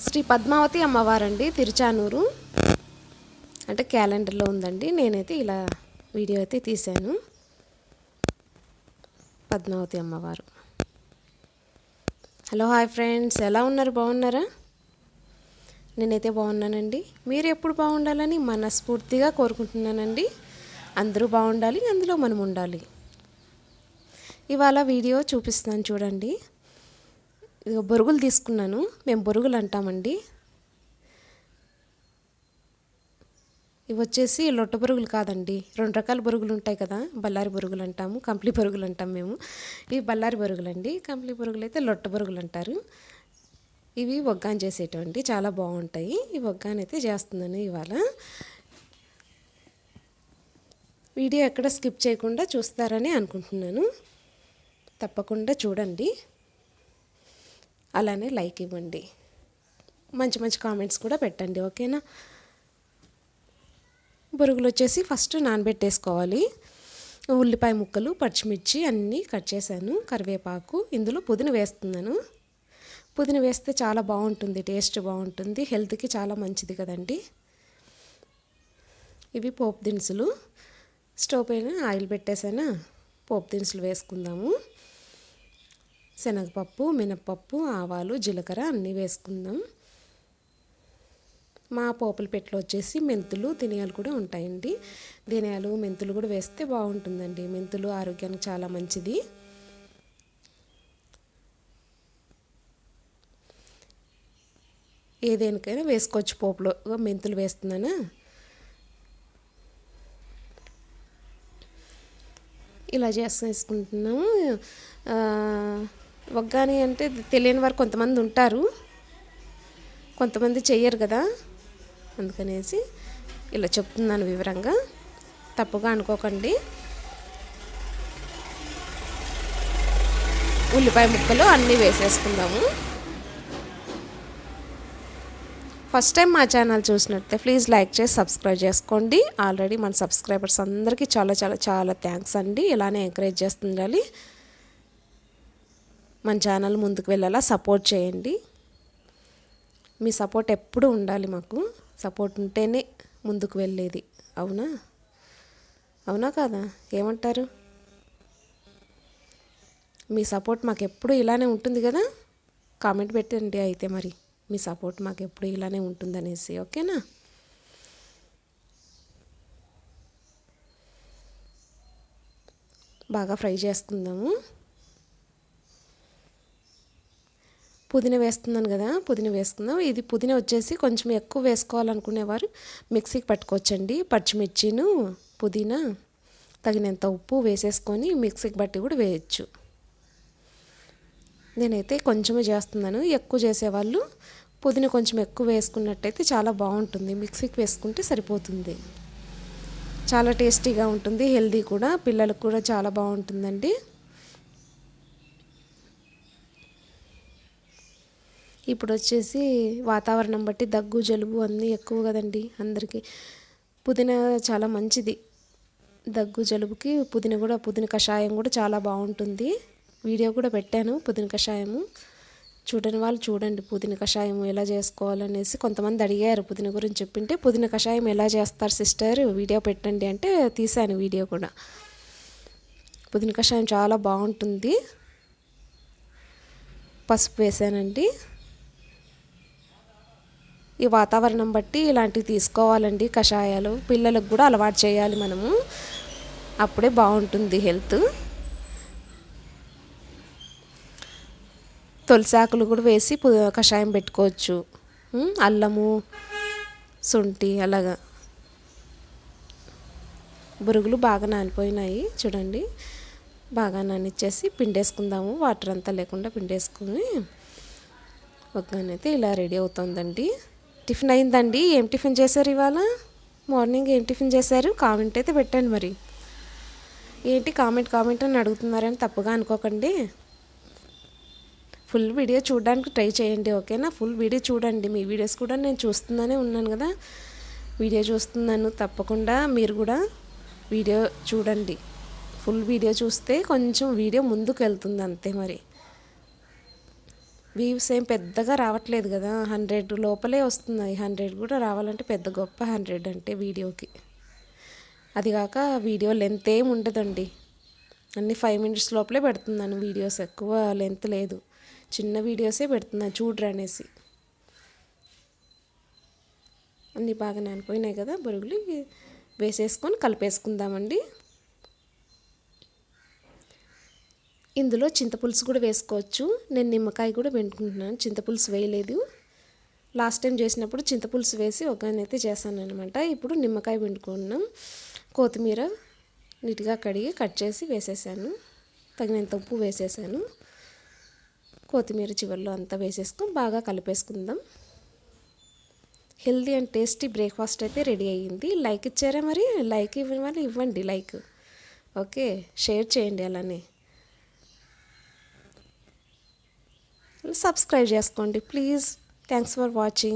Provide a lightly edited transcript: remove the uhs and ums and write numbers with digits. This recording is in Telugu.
శ్రీ పద్మావతి అమ్మవారండి, తిరుచానూరు. అంటే క్యాలెండర్లో ఉందండి. నేనైతే ఇలా వీడియో అయితే తీశాను. పద్మావతి అమ్మవారు. హలో, హాయ్ ఫ్రెండ్స్, ఎలా ఉన్నారు? బాగున్నారా? నేనైతే బాగున్నానండి. మీరు ఎప్పుడు బాగుండాలని మనస్ఫూర్తిగా కోరుకుంటున్నానండి. అందరూ బాగుండాలి, అందులో మనం ఉండాలి. ఇవాళ వీడియో చూపిస్తున్నాను చూడండి. ఇదిగో బొరుగులు తీసుకున్నాను. మేము బొరుగులు అంటామండి. ఇవి వచ్చేసి లొట్ట బొరుగులు కాదండి. 2 రకాల బొరుగులు ఉంటాయి కదా. బళ్ళారి బొరుగులు అంటాము, కంప్లీ బొరుగులు అంటాం మేము. ఇవి బళ్ళారి బొరుగులు అండి. కంప్లీ బొరుగులు అయితే లొట్ట బొరుగులు అంటారు. ఇవి ఒగ్గాని చేసేటువంటి చాలా బాగుంటాయి. ఈ ఒగ్గాని అయితే చేస్తున్నాను ఇవాళ. వీడియో ఎక్కడ స్కిప్ చేయకుండా చూస్తారని అనుకుంటున్నాను. తప్పకుండా చూడండి. అలానే లైక్ ఇవ్వండి, మంచి మంచి కామెంట్స్ కూడా పెట్టండి, ఓకేనా? బొరుగులు వచ్చేసి ఫస్ట్ నానబెట్టేసుకోవాలి. ఉల్లిపాయ ముక్కలు, పచ్చిమిర్చి అన్నీ కట్ చేశాను, కరివేపాకు, ఇందులో పుదీనా వేస్తున్నాను. పుదీనా వేస్తే చాలా బాగుంటుంది, టేస్ట్ బాగుంటుంది, హెల్త్కి చాలా మంచిది కదండి. ఇవి పోపు దినుసులు. స్టవ్ పైన ఆయిల్ పెట్టేసాను. పోపు దినుసులు వేసుకుందాము. శనగపప్పు, మినప్పప్పు, ఆవాలు, జీలకర్ర అన్నీ వేసుకుందాం. మా పోపుల పెట్టెలో వచ్చేసి మెంతులు, ధనియాలు కూడా ఉంటాయండి. ధనియాలు, మెంతులు కూడా వేస్తే బాగుంటుందండి. మెంతులు ఆరోగ్యానికి చాలా మంచిది. ఏదేనికైనా వేసుకోవచ్చు పోపులో. మెంతులు వేస్తున్నాను. ఇలా చేసుకుంటున్నాము. ఒగ్గాని అంటే తెలియని వారు కొంతమంది ఉంటారు, కొంతమంది చెయ్యరు కదా. అందుకనేసి ఇలా చెప్తున్నాను వివరంగా, తప్పుగా అనుకోకండి. ఉల్లిపాయ ముక్కలు అన్నీ వేసేసుకుందాము. ఫస్ట్ టైం మా ఛానల్ చూసినట్టే ప్లీజ్ లైక్ చేసి సబ్స్క్రైబ్ చేసుకోండి. ఆల్రెడీ మన సబ్స్క్రైబర్స్ అందరికీ చాలా చాలా చాలా థ్యాంక్స్ అండి. ఇలానే ఎంకరేజ్ చేస్తుండాలి. మన ఛానల్ ముందుకు వెళ్ళాలా సపోర్ట్ చేయండి. మీ సపోర్ట్ ఎప్పుడు ఉండాలి. మాకు సపోర్ట్ ఉంటేనే ముందుకు వెళ్ళేది. అవునా? అవునా కాదా? ఏమంటారు? మీ సపోర్ట్ మాకు ఎప్పుడు ఇలానే ఉంటుంది కదా. కామెంట్ పెట్టండి అయితే మరి మీ సపోర్ట్ మాకు ఎప్పుడు ఇలానే ఉంటుందనేసి, ఓకేనా? బాగా ఫ్రై చేసుకుందాము. పుదీనా వేస్తున్నాను కదా, పుదీనా వేసుకుందాం. ఇది పుదీనా వచ్చేసి కొంచెం ఎక్కువ వేసుకోవాలనుకునేవారు మిక్సీకి పట్టుకోవచ్చండి. పచ్చిమిర్చిను, పుదీనా, తగినంత ఉప్పు వేసేసుకొని మిక్సీకి బట్టి కూడా వేయచ్చు. నేనైతే కొంచెమే చేస్తున్నాను. ఎక్కువ చేసేవాళ్ళు పుదీనా కొంచెం ఎక్కువ వేసుకున్నట్టయితే చాలా బాగుంటుంది. మిక్సీకి వేసుకుంటే సరిపోతుంది. చాలా టేస్టీగా ఉంటుంది, హెల్దీ కూడా, పిల్లలకు కూడా చాలా బాగుంటుందండి. ఇప్పుడు వచ్చేసి వాతావరణం బట్టి దగ్గు, జలుబు అన్నీ ఎక్కువ కదండి అందరికీ. పుదీనా చాలా మంచిది దగ్గు, జలుబుకి. పుదీనా కషాయం కూడా చాలా బాగుంటుంది. వీడియో కూడా పెట్టాను పుదీనా కషాయము. చూడని వాళ్ళు చూడండి, పుదీనా కషాయం ఎలా చేసుకోవాలనేసి. కొంతమంది అడిగారు పుదీనా గురించి చెప్పింటే, పుదీనా కషాయం ఎలా చేస్తారు సిస్టర్ వీడియో పెట్టండి అంటే తీశాను వీడియో కూడా. పుదీనా కషాయం చాలా బాగుంటుంది. పసుపు వేసానండి. ఈ వాతావరణం బట్టి ఇలాంటివి తీసుకోవాలండి కషాయాలు. పిల్లలకు కూడా అలవాటు చేయాలి మనము, అప్పుడే బాగుంటుంది హెల్త్. తులసాకులు కూడా వేసి కషాయం పెట్టుకోవచ్చు. అల్లము, శొంఠి అలాగా. బొరుగులు బాగా నానిపోయినాయి చూడండి. బాగా నానిచ్చేసి పిండేసుకుందాము. వాటర్ అంతా లేకుండా పిండేసుకుని ఒగ్గానైతే ఇలా రెడీ అవుతుందండి. టిఫిన్ అయిందండి. ఏం టిఫిన్ చేశారు ఇవాళ? మార్నింగ్ ఏం టిఫిన్ చేశారు? కామెంట్ అయితే పెట్టండి మరి. ఏంటి కామెంట్ అని అడుగుతున్నారని తప్పుగా అనుకోకండి. ఫుల్ వీడియో చూడడానికి ట్రై చేయండి, ఓకేనా? ఫుల్ వీడియో చూడండి. మీ వీడియోస్ కూడా నేను చూస్తూనే ఉన్నాను కదా, వీడియో చూస్తున్నాను. తప్పకుండా మీరు కూడా వీడియో చూడండి. ఫుల్ వీడియో చూస్తే కొంచెం వీడియో ముందుకు వెళ్తుంది అంతే మరి. వ్యూస్ ఏం పెద్దగా రావట్లేదు కదా, 100 లోపలే వస్తున్నాయి. 100 కూడా రావాలంటే పెద్ద గొప్ప, 100 అంటే వీడియోకి. అది కాక వీడియో లెంత్ ఏం ఉండదండి, అన్ని 5 మినిట్స్ లోపలే పెడుతున్నాను వీడియోస్, ఎక్కువ లెంత్ లేదు, చిన్న వీడియోసే పెడుతున్నాను చూడరు అనేసి. అన్నీ బాగా నానిపోయినాయి కదా బొరుగులు, వేసేసుకొని కలిపేసుకుందామండి. ఇందులో చింతపులుసు కూడా వేసుకోవచ్చు. నేను నిమ్మకాయ కూడా పిండుకుంటున్నాను, చింతపులుసు వేయలేదు. లాస్ట్ టైం చేసినప్పుడు చింతపులుసు వేసి ఒక్కనైతే చేశాను అనమాట. ఇప్పుడు నిమ్మకాయ పిండుకున్నాం. కొత్తిమీర నీట్గా కడిగి కట్ చేసి వేసేసాను, తగినంత ఉప్పు వేసేసాను. కొత్తిమీర చివరిలో అంతా వేసేసుకొని బాగా కలిపేసుకుందాం. హెల్దీ అండ్ టేస్టీ బ్రేక్ఫాస్ట్ అయితే రెడీ అయ్యింది. లైక్ ఇచ్చారా? మరి లైక్ ఇవ్వండి లైక్. ఓకే, షేర్ చేయండి, అలానే సబ్స్క్రైబ్ చేసుకోండి ప్లీజ్. Thanks for watching.